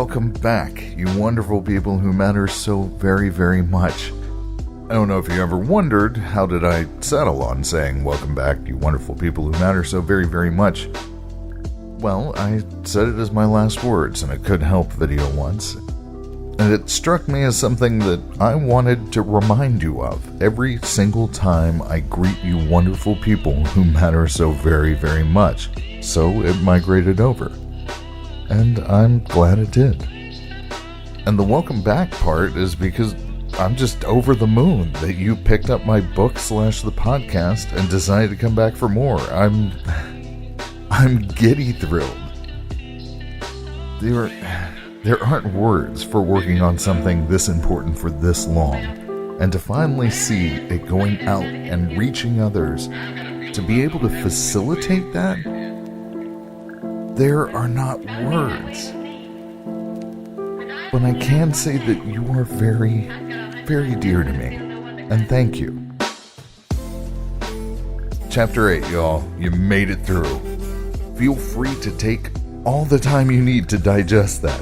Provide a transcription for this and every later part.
welcome back, you wonderful people who matter so very, very much. I don't know if you ever wondered, how did I settle on saying welcome back, you wonderful people who matter so very, very much? Well, I said it as my last words in a Could Help video once, and it struck me as something that I wanted to remind you of every single time I greet you wonderful people who matter so very, very much. So it migrated over. And I'm glad it did. And the welcome back part is because I'm just over the moon that you picked up my book / the podcast and decided to come back for more. I'm giddy thrilled. There aren't words for working on something this important for this long, and to finally see it going out and reaching others, to be able to facilitate that, there are not words. But I can say that you are very, very dear to me, and thank you. Chapter 8, y'all. You made it through. Feel free to take all the time you need to digest that.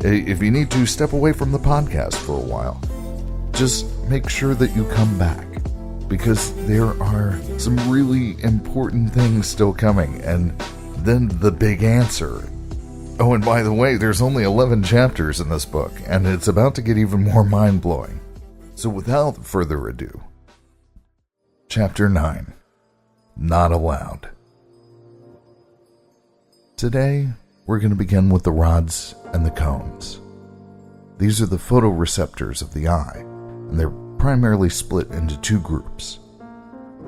If you need to, step away from the podcast for a while. Just make sure that you come back, because there are some really important things still coming, and then the big answer. Oh, and by the way, there's only 11 chapters in this book, and it's about to get even more mind-blowing. So without further ado, Chapter 9, Not Allowed. Today, we're going to begin with the rods and the cones. These are the photoreceptors of the eye, and they're primarily split into two groups.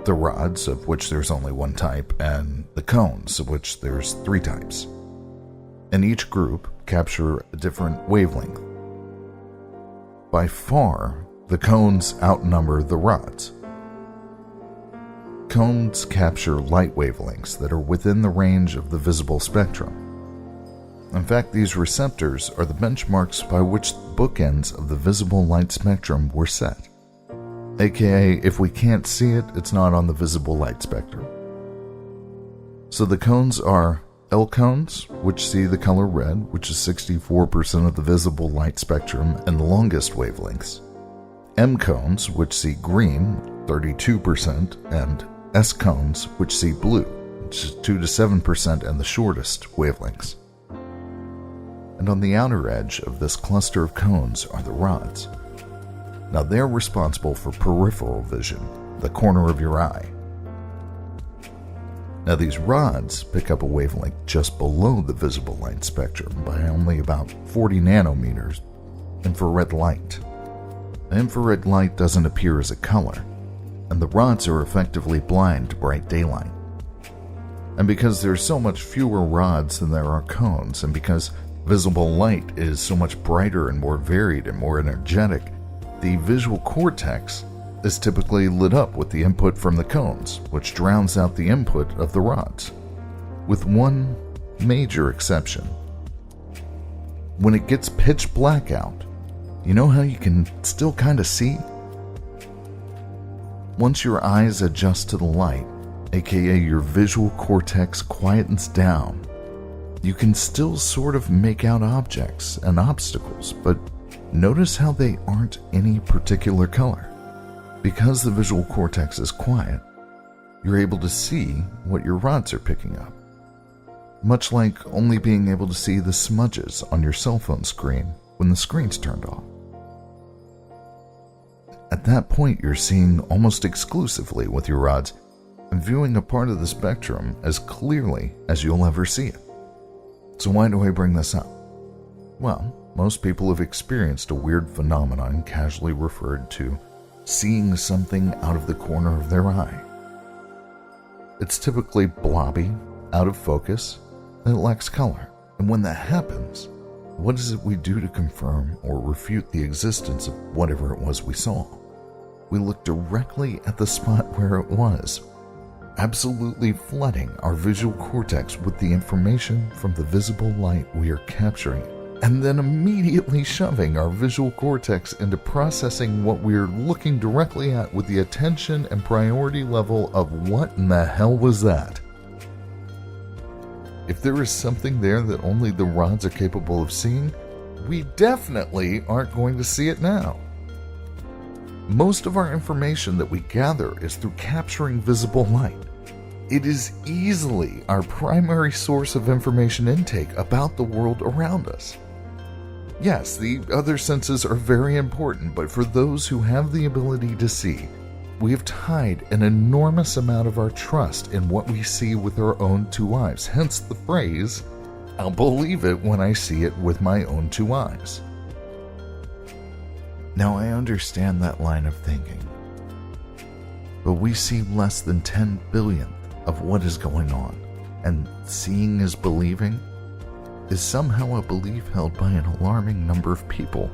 The rods, of which there's only one type, and the cones, of which there's 3 types. And each group capture a different wavelength. By far, the cones outnumber the rods. Cones capture light wavelengths that are within the range of the visible spectrum. In fact, these receptors are the benchmarks by which the bookends of the visible light spectrum were set. AKA, if we can't see it, it's not on the visible light spectrum. So the cones are L cones, which see the color red, which is 64% of the visible light spectrum and the longest wavelengths. M cones, which see green, 32%, and S cones, which see blue, which is 2 to 7% and the shortest wavelengths. And on the outer edge of this cluster of cones are the rods. Now they're responsible for peripheral vision, the corner of your eye. Now these rods pick up a wavelength just below the visible light spectrum by only about 40 nanometers, infrared light. Infrared light doesn't appear as a color, and the rods are effectively blind to bright daylight. And because there's so much fewer rods than there are cones, and because visible light is so much brighter and more varied and more energetic, the visual cortex is typically lit up with the input from the cones, which drowns out the input of the rods, with one major exception. When it gets pitch black out, you know how you can still kind of see? Once your eyes adjust to the light, aka your visual cortex quietens down, you can still sort of make out objects and obstacles, but notice how they aren't any particular color. Because the visual cortex is quiet, you're able to see what your rods are picking up. Much like only being able to see the smudges on your cell phone screen when the screen's turned off. At that point, you're seeing almost exclusively with your rods and viewing a part of the spectrum as clearly as you'll ever see it. So why do I bring this up? Well, most people have experienced a weird phenomenon casually referred to seeing something out of the corner of their eye. It's typically blobby, out of focus, and it lacks color. And when that happens, what is it we do to confirm or refute the existence of whatever it was we saw? We look directly at the spot where it was, absolutely flooding our visual cortex with the information from the visible light we are capturing, and then immediately shoving our visual cortex into processing what we're looking directly at with the attention and priority level of what in the hell was that? If there is something there that only the rods are capable of seeing, we definitely aren't going to see it now. Most of our information that we gather is through capturing visible light. It is easily our primary source of information intake about the world around us. Yes, the other senses are very important, but for those who have the ability to see, we have tied an enormous amount of our trust in what we see with our own two eyes. Hence the phrase, I'll believe it when I see it with my own two eyes. Now I understand that line of thinking, but we see less than 10 billionth of what is going on, and seeing is believing is somehow a belief held by an alarming number of people.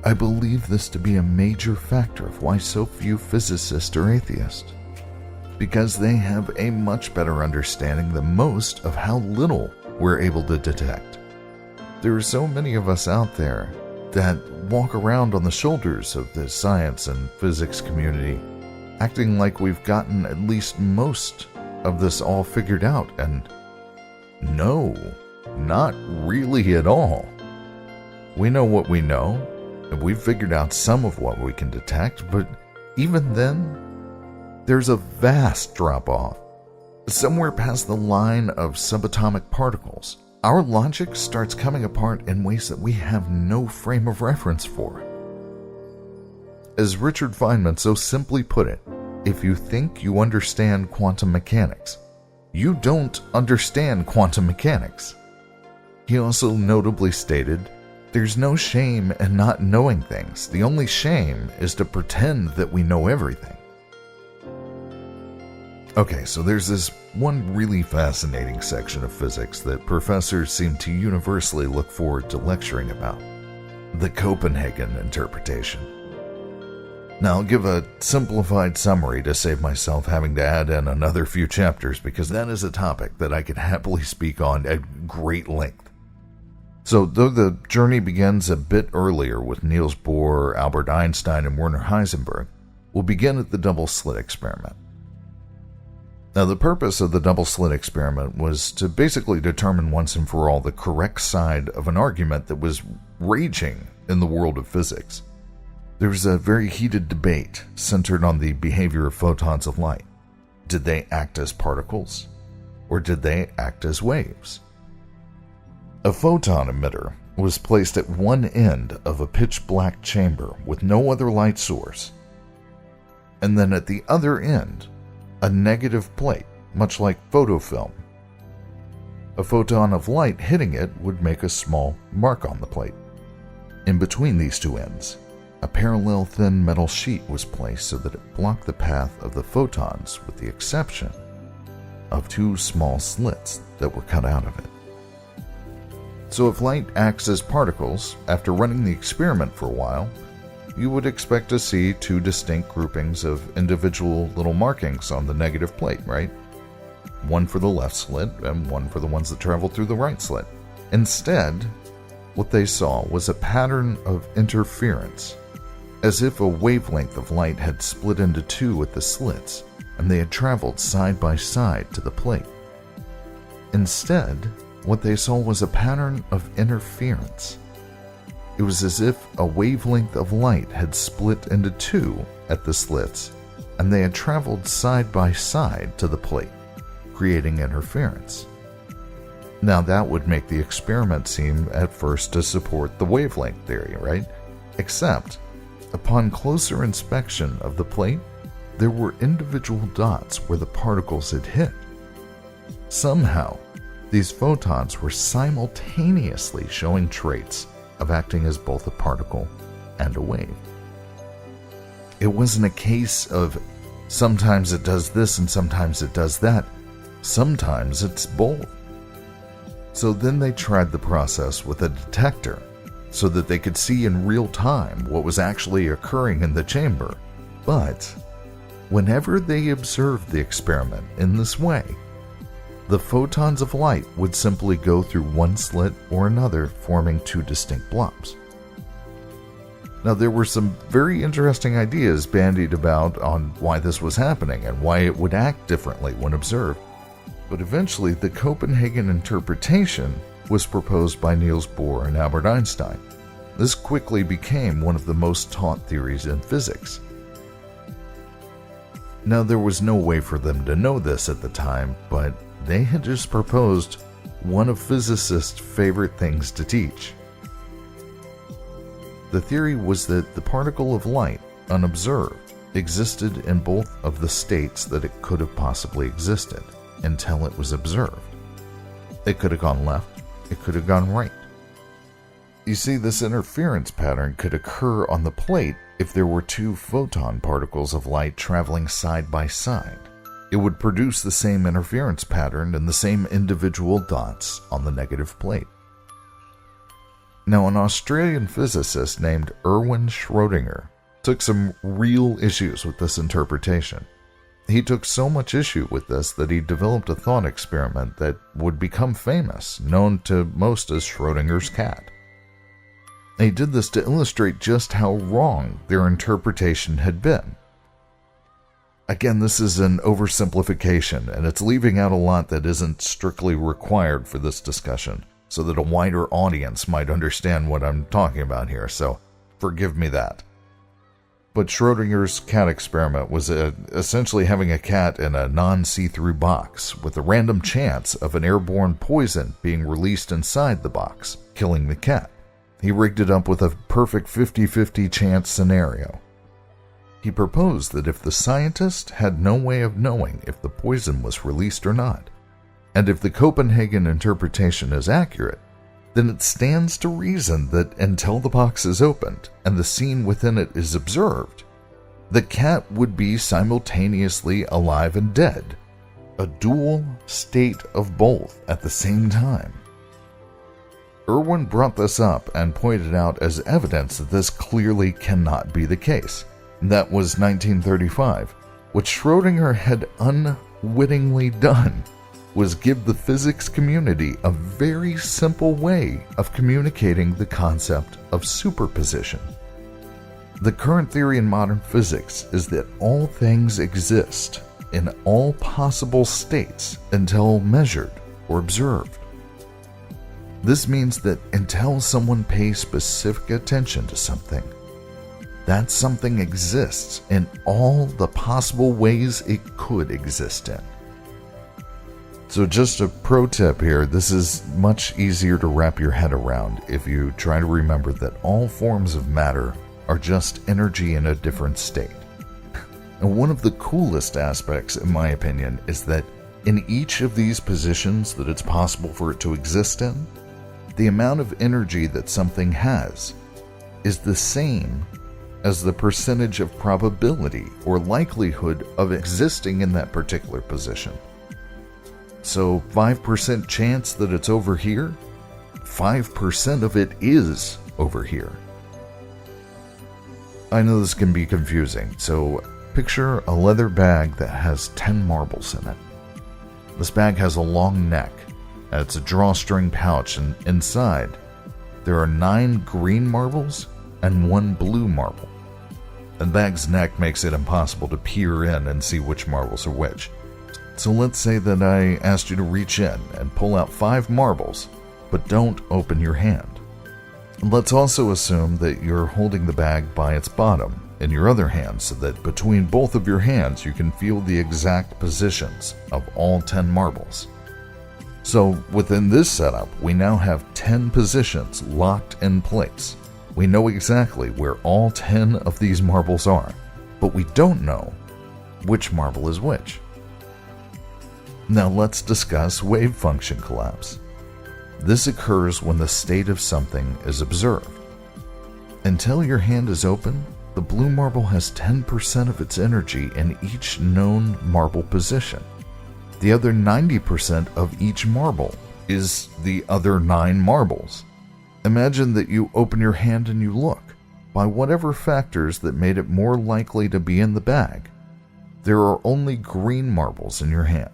I believe this to be a major factor of why so few physicists are atheists, because they have a much better understanding than most of how little we're able to detect. There are so many of us out there that walk around on the shoulders of the science and physics community, acting like we've gotten at least most of this all figured out, and no, not really at all. We know what we know, and we've figured out some of what we can detect, but even then, there's a vast drop-off. Somewhere past the line of subatomic particles, our logic starts coming apart in ways that we have no frame of reference for. As Richard Feynman so simply put it, if you think you understand quantum mechanics, you don't understand quantum mechanics. He also notably stated, there's no shame in not knowing things. The only shame is to pretend that we know everything. Okay, so there's this one really fascinating section of physics that professors seem to universally look forward to lecturing about: the Copenhagen interpretation. Now, I'll give a simplified summary to save myself having to add in another few chapters, because that is a topic that I could happily speak on at great length. So, though the journey begins a bit earlier with Niels Bohr, Albert Einstein, and Werner Heisenberg, we'll begin at the double-slit experiment. Now, the purpose of the double-slit experiment was to basically determine once and for all the correct side of an argument that was raging in the world of physics. There was a very heated debate centered on the behavior of photons of light. Did they act as particles, or did they act as waves? A photon emitter was placed at one end of a pitch-black chamber with no other light source, and then at the other end, a negative plate, much like photofilm. A photon of light hitting it would make a small mark on the plate. In between these two ends, a parallel thin metal sheet was placed so that it blocked the path of the photons, with the exception of two small slits that were cut out of it. So if light acts as particles, after running the experiment for a while, you would expect to see two distinct groupings of individual little markings on the negative plate, right? One for the left slit and one for the ones that travel through the right slit. Instead, what they saw was a pattern of interference, as if a wavelength of light had split into two at the slits, and they had traveled side by side to the plate. Instead, what they saw was a pattern of interference. It was as if a wavelength of light had split into two at the slits, and they had traveled side by side to the plate, creating interference. Now that would make the experiment seem at first to support the wavelength theory, right? Except, upon closer inspection of the plate, there were individual dots where the particles had hit. Somehow, these photons were simultaneously showing traits of acting as both a particle and a wave. It wasn't a case of sometimes it does this and sometimes it does that. Sometimes it's both. So then they tried the process with a detector so that they could see in real time what was actually occurring in the chamber. But whenever they observed the experiment in this way, the photons of light would simply go through one slit or another, forming two distinct blobs. Now, there were some very interesting ideas bandied about on why this was happening and why it would act differently when observed. But eventually, the Copenhagen interpretation was proposed by Niels Bohr and Albert Einstein. This quickly became one of the most taught theories in physics. Now, there was no way for them to know this at the time, but they had just proposed one of physicists' favorite things to teach. The theory was that the particle of light, unobserved, existed in both of the states that it could have possibly existed until it was observed. It could have gone left, it could have gone right. You see, this interference pattern could occur on the plate if there were two photon particles of light traveling side by side. It would produce the same interference pattern and the same individual dots on the negative plate. Now, an Australian physicist named Erwin Schrödinger took some real issues with this interpretation. He took so much issue with this that he developed a thought experiment that would become famous, known to most as Schrödinger's cat. He did this to illustrate just how wrong their interpretation had been. Again, this is an oversimplification, and it's leaving out a lot that isn't strictly required for this discussion, so that a wider audience might understand what I'm talking about here, so forgive me that. But Schrödinger's cat experiment was essentially having a cat in a non-see-through box, with a random chance of an airborne poison being released inside the box, killing the cat. He rigged it up with a perfect 50-50 chance scenario. He proposed that if the scientist had no way of knowing if the poison was released or not, and if the Copenhagen interpretation is accurate, then it stands to reason that until the box is opened and the scene within it is observed, the cat would be simultaneously alive and dead, a dual state of both at the same time. Erwin brought this up and pointed out as evidence that this clearly cannot be the case. That was 1935. What Schrödinger had unwittingly done was give the physics community a very simple way of communicating the concept of superposition. The current theory in modern physics is that all things exist in all possible states until measured or observed. This means that until someone pays specific attention to something, that something exists in all the possible ways it could exist in. So just a pro tip here, this is much easier to wrap your head around if you try to remember that all forms of matter are just energy in a different state. And one of the coolest aspects, in my opinion, is that in each of these positions that it's possible for it to exist in, the amount of energy that something has is the same as the percentage of probability or likelihood of existing in that particular position. So 5% chance that it's over here, 5% of it is over here. I know this can be confusing, so picture a leather bag that has 10 marbles in it. This bag has a long neck, and it's a drawstring pouch, and inside there are 9 green marbles and 1 blue marble. The bag's neck makes it impossible to peer in and see which marbles are which. So let's say that I asked you to reach in and pull out 5 marbles, but don't open your hand. Let's also assume that you're holding the bag by its bottom in your other hand so that between both of your hands you can feel the exact positions of all 10 marbles. So within this setup, we now have 10 positions locked in place. We know exactly where all 10 of these marbles are, but we don't know which marble is which. Now let's discuss wave function collapse. This occurs when the state of something is observed. Until your hand is open, the blue marble has 10% of its energy in each known marble position. The other 90% of each marble is the other 9 marbles. Imagine that you open your hand and you look. By whatever factors that made it more likely to be in the bag, there are only green marbles in your hand.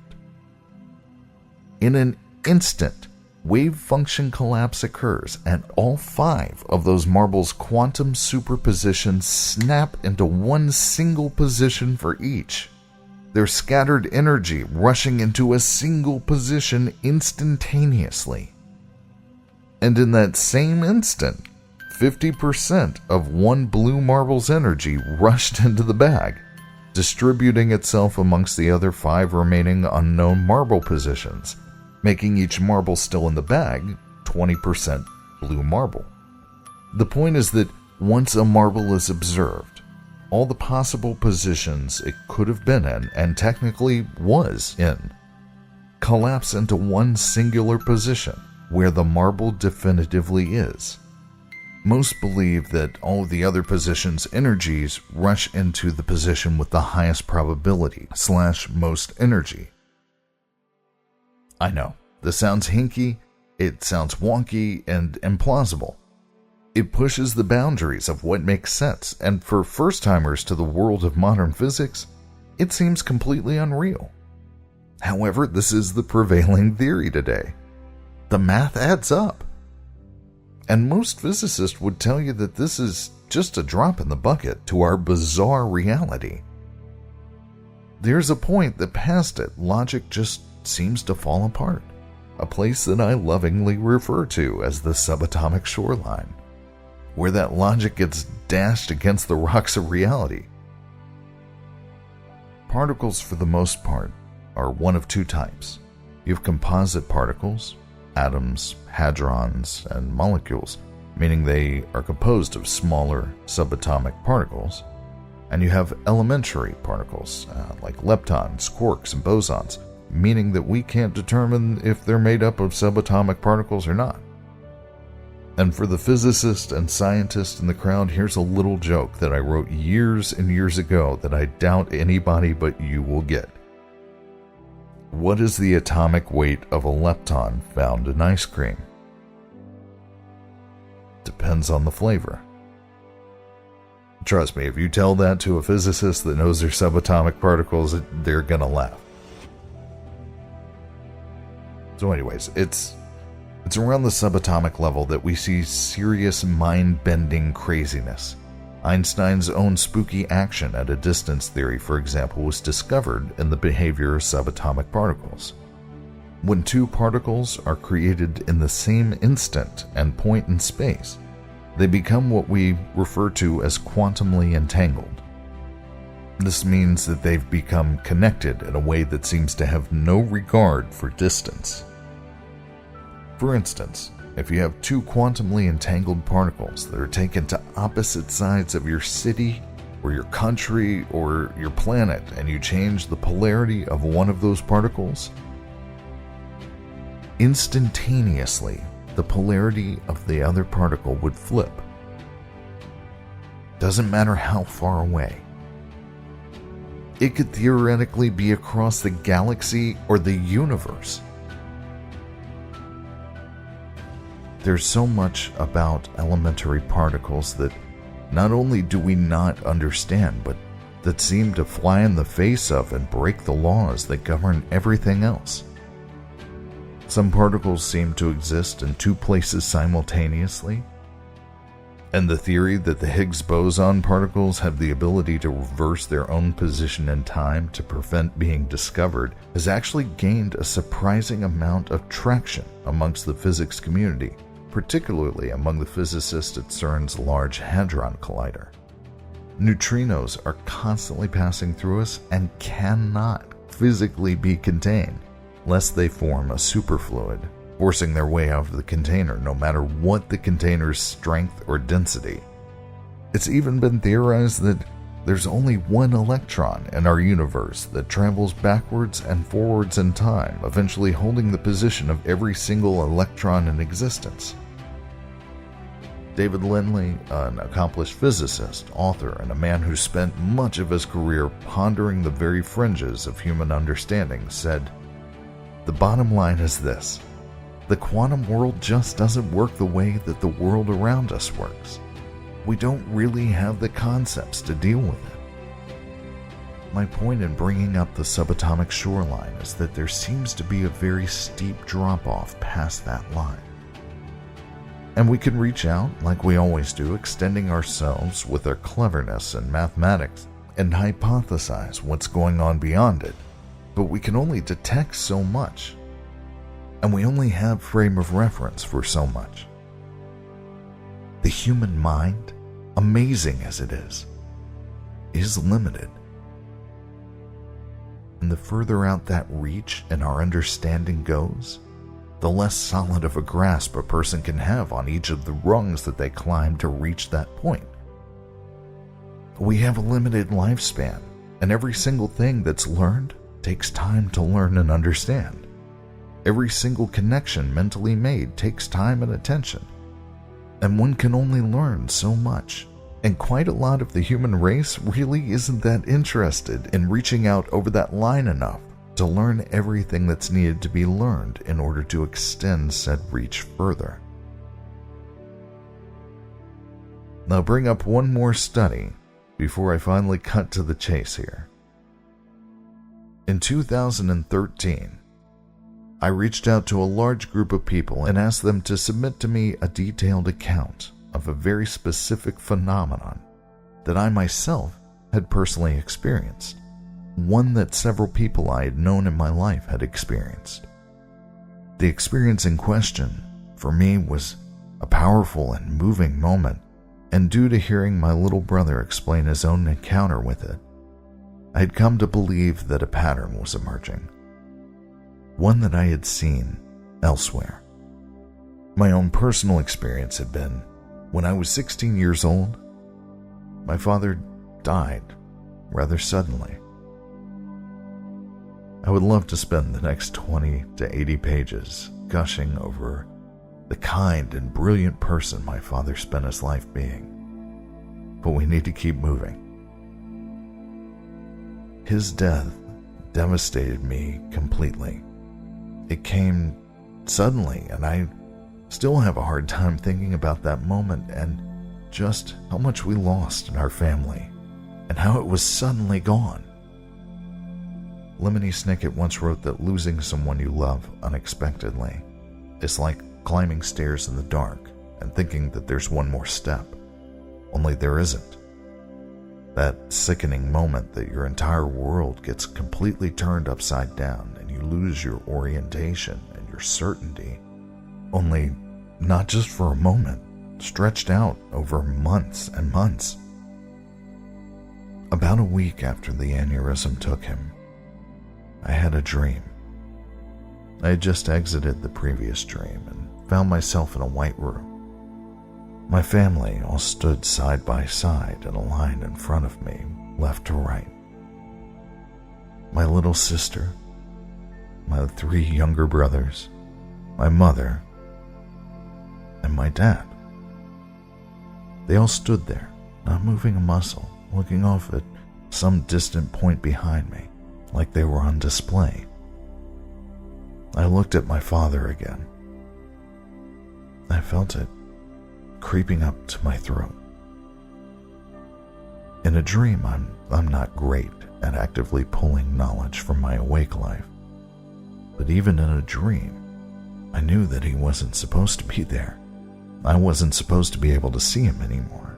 In an instant, wave function collapse occurs, and all 5 of those marbles' quantum superpositions snap into one single position for each. Their scattered energy rushing into a single position instantaneously. And in that same instant, 50% of one blue marble's energy rushed into the bag, distributing itself amongst the other 5 remaining unknown marble positions, making each marble still in the bag 20% blue marble. The point is that once a marble is observed, all the possible positions it could have been in, and technically was in, collapse into one singular position where the marble definitively is. Most believe that all of the other positions' energies rush into the position with the highest probability / most energy. I know, this sounds hinky, it sounds wonky and implausible. It pushes the boundaries of what makes sense, and for first-timers to the world of modern physics, it seems completely unreal. However, this is the prevailing theory today. The math adds up. And most physicists would tell you that this is just a drop in the bucket to our bizarre reality. There's a point that past it, logic just seems to fall apart. A place that I lovingly refer to as the subatomic shoreline, where that logic gets dashed against the rocks of reality. Particles, for the most part, are one of 2 types. You have composite particles, atoms, hadrons, and molecules, meaning they are composed of smaller subatomic particles. And you have elementary particles, like leptons, quarks, and bosons, meaning that we can't determine if they're made up of subatomic particles or not. And for the physicists and scientists in the crowd, here's a little joke that I wrote years and years ago that I doubt anybody but you will get. What is the atomic weight of a lepton found in ice cream? Depends on the flavor. Trust me, if you tell that to a physicist that knows their subatomic particles, they're gonna laugh. So anyways, it's around the subatomic level that we see serious mind-bending craziness. Einstein's own spooky action at a distance theory, for example, was discovered in the behavior of subatomic particles. When 2 particles are created in the same instant and point in space, they become what we refer to as quantumly entangled. This means that they've become connected in a way that seems to have no regard for distance. For instance, if you have 2 quantumly entangled particles that are taken to opposite sides of your city or your country or your planet, and you change the polarity of one of those particles, instantaneously the polarity of the other particle would flip. Doesn't matter how far away. It could theoretically be across the galaxy or the universe. There's so much about elementary particles that not only do we not understand, but that seem to fly in the face of and break the laws that govern everything else. Some particles seem to exist in 2 places simultaneously, and the theory that the Higgs boson particles have the ability to reverse their own position in time to prevent being discovered has actually gained a surprising amount of traction amongst the physics community, particularly among the physicists at CERN's Large Hadron Collider. Neutrinos are constantly passing through us and cannot physically be contained, lest they form a superfluid, forcing their way out of the container no matter what the container's strength or density. It's even been theorized that there's only one electron in our universe that travels backwards and forwards in time, eventually holding the position of every single electron in existence. David Lindley, an accomplished physicist, author, and a man who spent much of his career pondering the very fringes of human understanding, said, "The bottom line is this. The quantum world just doesn't work the way that the world around us works. We don't really have the concepts to deal with it." My point in bringing up the subatomic shoreline is that there seems to be a very steep drop-off past that line. And we can reach out, like we always do, extending ourselves with our cleverness and mathematics, and hypothesize what's going on beyond it, but we can only detect so much. And we only have frame of reference for so much. The human mind, amazing as it is limited. And the further out that reach in our understanding goes, the less solid of a grasp a person can have on each of the rungs that they climb to reach that point. We have a limited lifespan, and every single thing that's learned takes time to learn and understand. Every single connection mentally made takes time and attention, and one can only learn so much. And quite a lot of the human race really isn't that interested in reaching out over that line enough to learn everything that's needed to be learned in order to extend said reach further. Now bring up one more study before I finally cut to the chase here. In 2013, I reached out to a large group of people and asked them to submit to me a detailed account of a very specific phenomenon that I myself had personally experienced, one that several people I had known in my life had experienced. The experience in question, for me, was a powerful and moving moment, and due to hearing my little brother explain his own encounter with it, I had come to believe that a pattern was emerging, one that I had seen elsewhere. My own personal experience had been, when I was 16 years old, my father died rather suddenly. I would love to spend the next 20 to 80 pages gushing over the kind and brilliant person my father spent his life being, but we need to keep moving. His death devastated me completely. It came suddenly, and I still have a hard time thinking about that moment and just how much we lost in our family and how it was suddenly gone. Lemony Snicket once wrote that losing someone you love unexpectedly is like climbing stairs in the dark and thinking that there's one more step, only there isn't. That sickening moment that your entire world gets completely turned upside down and you lose your orientation and your certainty, only not just for a moment, stretched out over months and months. About a week after the aneurysm took him, I had a dream. I had just exited the previous dream and found myself in a white room. My family all stood side by side in a line in front of me, left to right. My little sister, my 3 younger brothers, my mother, and my dad. They all stood there, not moving a muscle, looking off at some distant point behind me, like they were on display. I looked at my father again. I felt it creeping up to my throat. In a dream, I'm not great at actively pulling knowledge from my awake life. But even in a dream, I knew that he wasn't supposed to be there. I wasn't supposed to be able to see him anymore.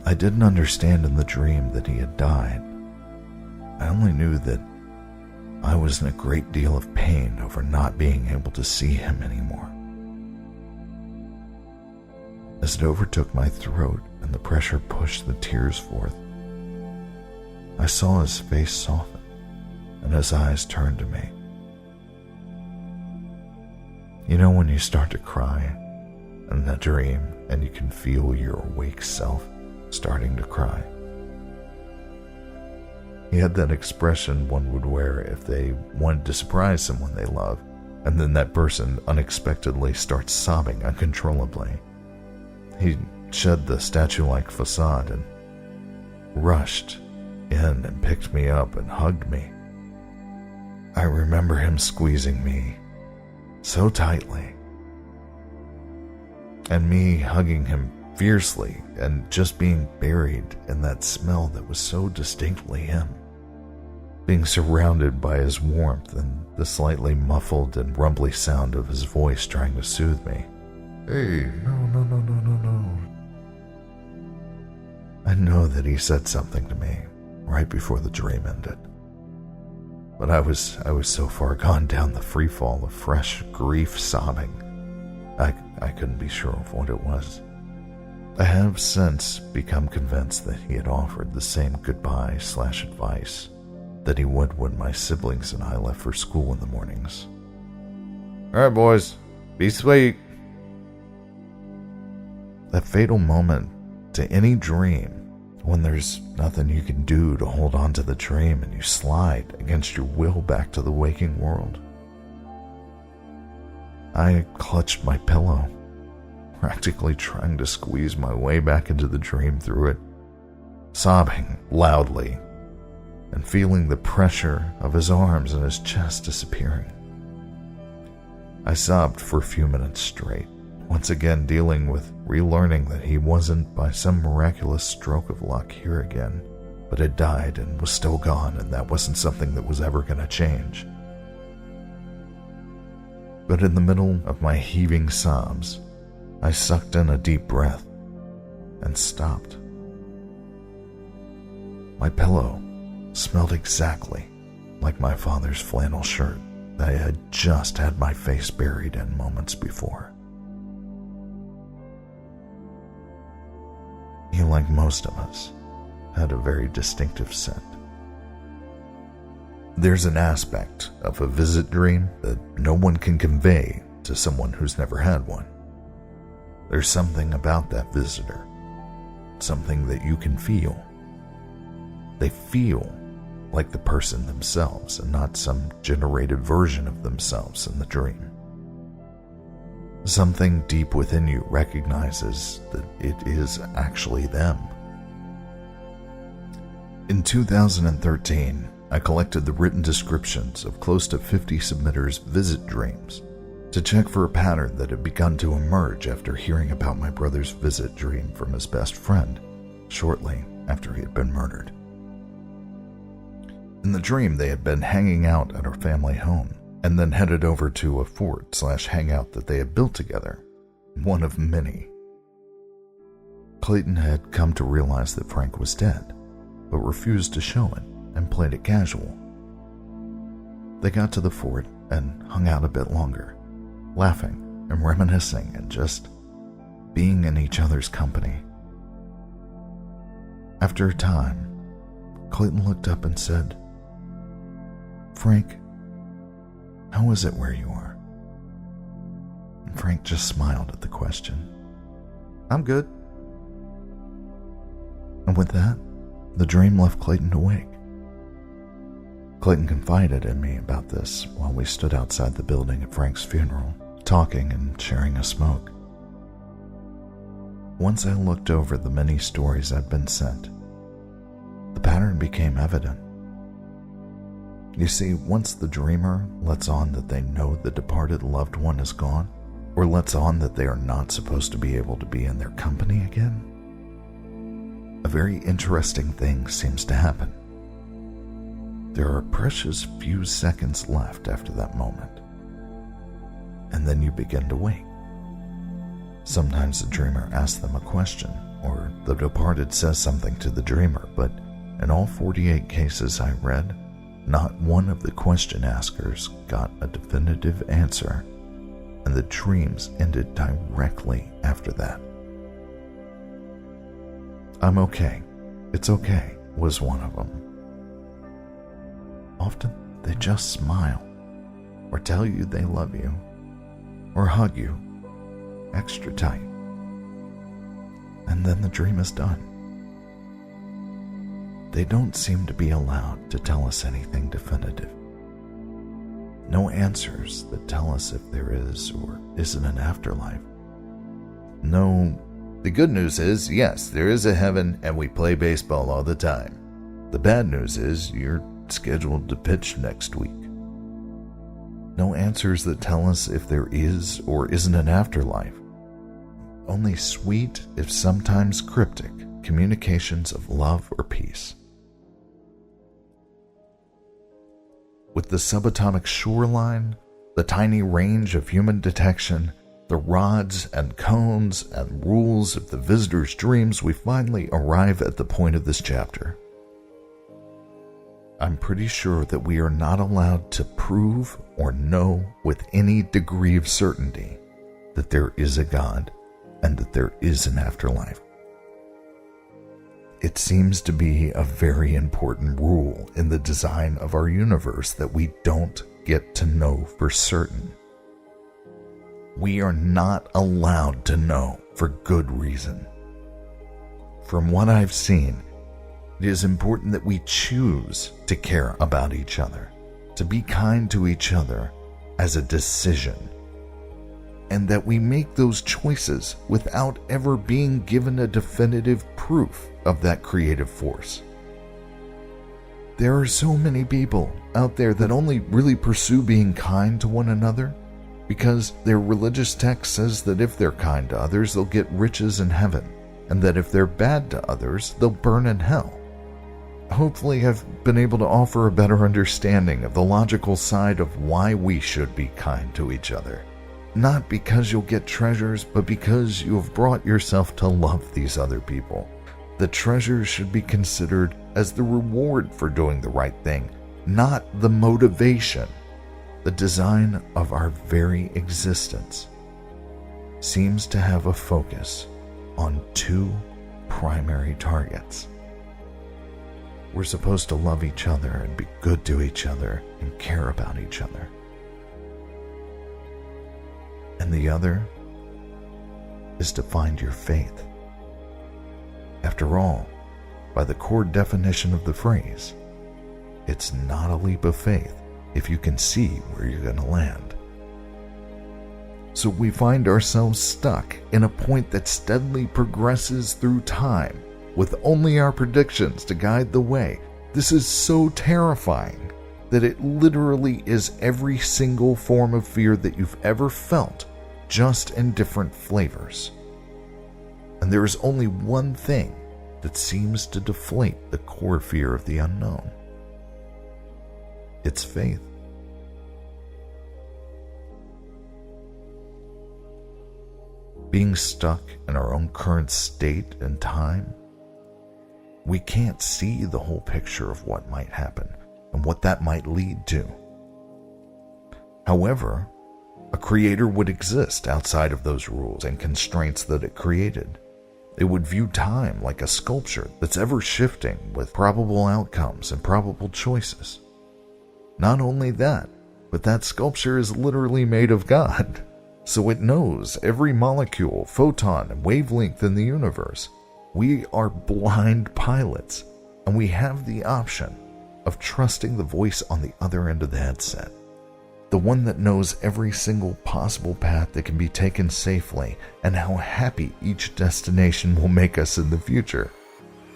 I didn't understand in the dream that he had died. I only knew that I was in a great deal of pain over not being able to see him anymore. As it overtook my throat and the pressure pushed the tears forth, I saw his face soften and his eyes turn to me. You know when you start to cry in a dream and you can feel your awake self starting to cry? He had that expression one would wear if they wanted to surprise someone they love, and then that person unexpectedly starts sobbing uncontrollably. He shed the statue-like facade and rushed in and picked me up and hugged me. I remember him squeezing me so tightly, and me hugging him fiercely and just being buried in that smell that was so distinctly him, being surrounded by his warmth and the slightly muffled and rumbly sound of his voice trying to soothe me. Hey, no. I know that he said something to me right before the dream ended, but I was so far gone down the free fall of fresh grief sobbing, I couldn't be sure of what it was. I have since become convinced that he had offered the same goodbye/advice that he would when my siblings and I left for school in the mornings. "All right, boys, be sweet." That fatal moment to any dream, when there's nothing you can do to hold on to the dream and you slide against your will back to the waking world. I clutched my pillow, practically trying to squeeze my way back into the dream through it, sobbing loudly and feeling the pressure of his arms and his chest disappearing. I sobbed for a few minutes straight, once again dealing with relearning that he wasn't by some miraculous stroke of luck here again, but had died and was still gone, and that wasn't something that was ever going to change. But in the middle of my heaving sobs, I sucked in a deep breath and stopped. My pillow smelled exactly like my father's flannel shirt that I had just had my face buried in moments before. He, like most of us, had a very distinctive scent. There's an aspect of a visit dream that no one can convey to someone who's never had one. There's something about that visitor, something that you can feel. They feel like the person themselves and not some generated version of themselves in the dream. Something deep within you recognizes that it is actually them. In 2013, I collected the written descriptions of close to 50 submitters' visit dreams to check for a pattern that had begun to emerge after hearing about my brother's visit dream from his best friend shortly after he had been murdered. In the dream, they had been hanging out at our family home and then headed over to a fort/hangout that they had built together, one of many. Clayton had come to realize that Frank was dead, but refused to show it and played it casual. They got to the fort and hung out a bit longer, laughing and reminiscing and just being in each other's company. After a time, Clayton looked up and said, "Frank, how is it where you are?" And Frank just smiled at the question. "I'm good." And with that, the dream left Clayton awake. Clayton confided in me about this while we stood outside the building at Frank's funeral, talking and sharing a smoke. Once I looked over the many stories I'd been sent, the pattern became evident. You see, once the dreamer lets on that they know the departed loved one is gone, or lets on that they are not supposed to be able to be in their company again, a very interesting thing seems to happen. There are precious few seconds left after that moment, and then you begin to wait. Sometimes the dreamer asks them a question, or the departed says something to the dreamer, but in all 48 cases I read, not one of the question askers got a definitive answer, and the dreams ended directly after that. "I'm okay. It's okay," was one of them. Often, they just smile, or tell you they love you, or hug you extra tight. And then the dream is done. They don't seem to be allowed to tell us anything definitive. No answers that tell us if there is or isn't an afterlife. No, the good news is, yes, there is a heaven and we play baseball all the time. The bad news is you're scheduled to pitch next week. No answers that tell us if there is or isn't an afterlife. Only sweet, if sometimes cryptic, communications of love or peace. With the subatomic shoreline, the tiny range of human detection, the rods and cones and rules of the visitor's dreams, we finally arrive at the point of this chapter. I'm pretty sure that we are not allowed to prove or know with any degree of certainty that there is a God and that there is an afterlife. It seems to be a very important rule in the design of our universe that we don't get to know for certain. We are not allowed to know for good reason. From what I've seen, it is important that we choose to care about each other, to be kind to each other as a decision, and that we make those choices without ever being given a definitive proof of that creative force. There are so many people out there that only really pursue being kind to one another because their religious text says that if they're kind to others, they'll get riches in heaven, and that if they're bad to others, they'll burn in hell. Hopefully, I've been able to offer a better understanding of the logical side of why we should be kind to each other. Not because you'll get treasures, but because you have brought yourself to love these other people. The treasures should be considered as the reward for doing the right thing, not the motivation. The design of our very existence seems to have a focus on two primary targets. We're supposed to love each other and be good to each other and care about each other. And the other is to find your faith. After all, by the core definition of the phrase, it's not a leap of faith if you can see where you're going to land. So we find ourselves stuck in a point that steadily progresses through time, with only our predictions to guide the way. This is so terrifying that it literally is every single form of fear that you've ever felt, just in different flavors. And there is only one thing that seems to deflate the core fear of the unknown. It's faith. Being stuck in our own current state and time, we can't see the whole picture of what might happen and what that might lead to. However, a creator would exist outside of those rules and constraints that it created. It would view time like a sculpture that's ever shifting with probable outcomes and probable choices. Not only that, but that sculpture is literally made of God, so it knows every molecule, photon, and wavelength in the universe. We are blind pilots, and we have the option of trusting the voice on the other end of the headset, the one that knows every single possible path that can be taken safely and how happy each destination will make us in the future.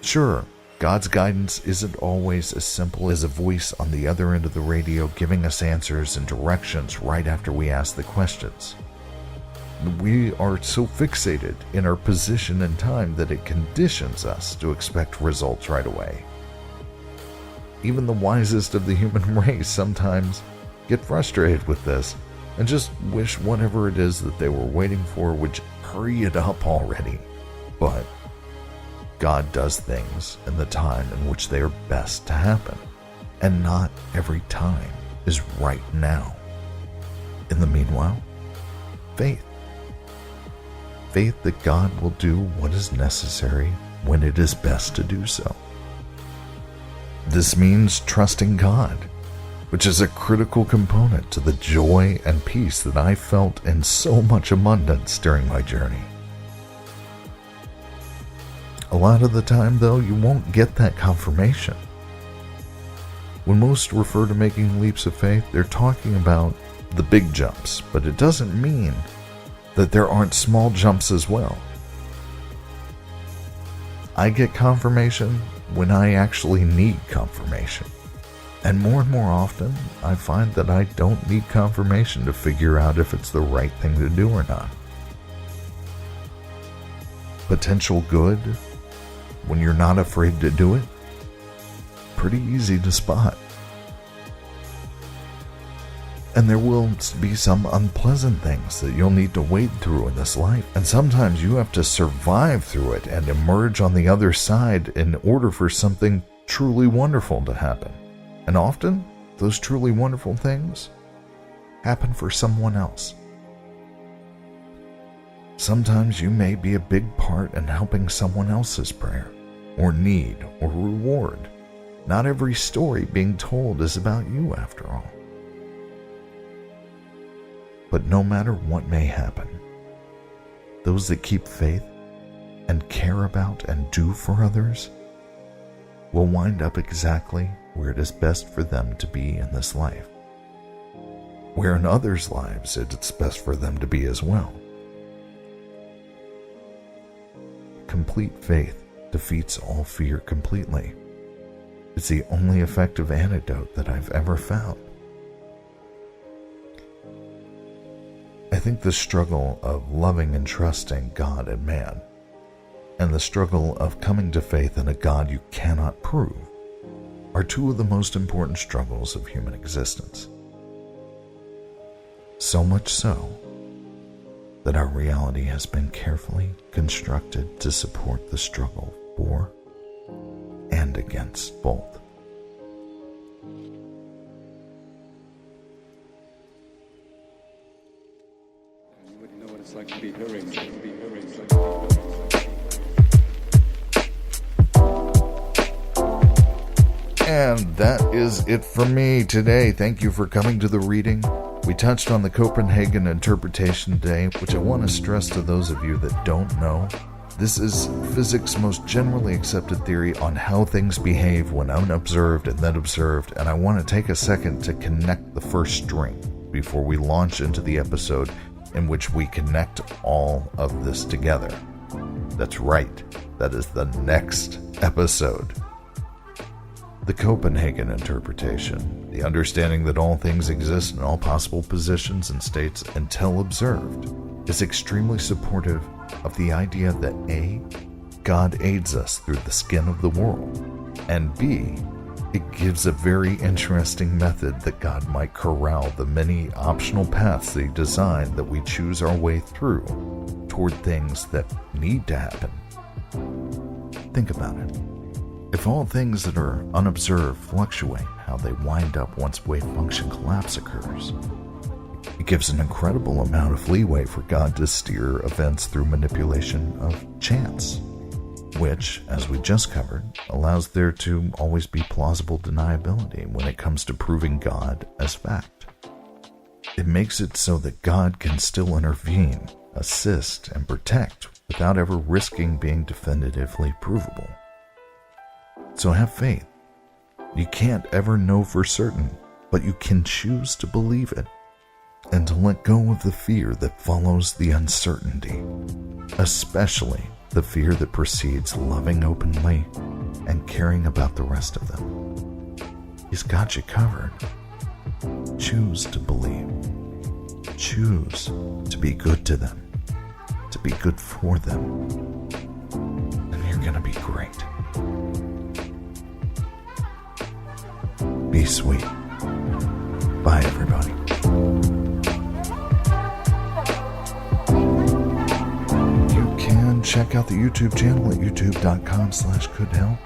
Sure, God's guidance isn't always as simple as a voice on the other end of the radio giving us answers and directions right after we ask the questions. We are so fixated in our position and time that it conditions us to expect results right away. Even the wisest of the human race sometimes get frustrated with this and just wish whatever it is that they were waiting for would hurry it up already. But God does things in the time in which they are best to happen, and not every time is right now. In the meanwhile, faith. Faith that God will do what is necessary when it is best to do so. This means trusting God, which is a critical component to the joy and peace that I felt in so much abundance during my journey. A lot of the time, though, you won't get that confirmation. When most refer to making leaps of faith, they're talking about the big jumps, but it doesn't mean that there aren't small jumps as well. I get confirmation when I actually need confirmation. And more often, I find that I don't need confirmation to figure out if it's the right thing to do or not. Potential good, when you're not afraid to do it, pretty easy to spot. And there will be some unpleasant things that you'll need to wade through in this life. And sometimes you have to survive through it and emerge on the other side in order for something truly wonderful to happen. And often, those truly wonderful things happen for someone else. Sometimes you may be a big part in helping someone else's prayer, or need or reward. Not every story being told is about you after all. But no matter what may happen, those that keep faith and care about and do for others will wind up exactly where it is best for them to be in this life, where in others' lives it's best for them to be as well. Complete faith defeats all fear completely. It's the only effective antidote that I've ever found. I think the struggle of loving and trusting God and man, and the struggle of coming to faith in a God you cannot prove, are two of the most important struggles of human existence. So much so that our reality has been carefully constructed to support the struggle for and against both. You know what it's like to be hurrying. And that is it for me today. Thank you for coming to the reading. We touched on the Copenhagen interpretation today, which I want to stress to those of you that don't know. This is physics' most generally accepted theory on how things behave when unobserved and then observed, and I want to take a second to connect the first string before we launch into the episode in which we connect all of this together. That's right, that is the next episode. The Copenhagen interpretation, the understanding that all things exist in all possible positions and states until observed, is extremely supportive of the idea that A, God aids us through the skin of the world, and B, it gives a very interesting method that God might corral the many optional paths that He designed that we choose our way through toward things that need to happen. Think about it. If all things that are unobserved fluctuate how they wind up once wave function collapse occurs, it gives an incredible amount of leeway for God to steer events through manipulation of chance, which, as we just covered, allows there to always be plausible deniability when it comes to proving God as fact. It makes it so that God can still intervene, assist, and protect without ever risking being definitively provable. So have faith. You can't ever know for certain, but you can choose to believe it and to let go of the fear that follows the uncertainty, especially the fear that precedes loving openly and caring about the rest of them. He's got you covered. Choose to believe. Choose to be good to them, to be good for them, and you're gonna be great. Be sweet. Bye, everybody. You can check out the YouTube channel at youtube.com/couldhelp.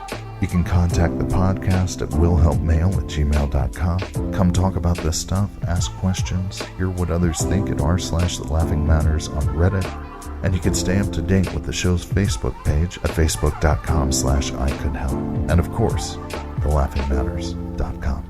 You can contact the podcast at willhelpmail@gmail.com. Come talk about this stuff, ask questions, hear what others think at r/thelaughingmatters on Reddit. And you can stay up to date with the show's Facebook page at facebook.com/ICouldHelp. And of course, thelaughingmatters.com.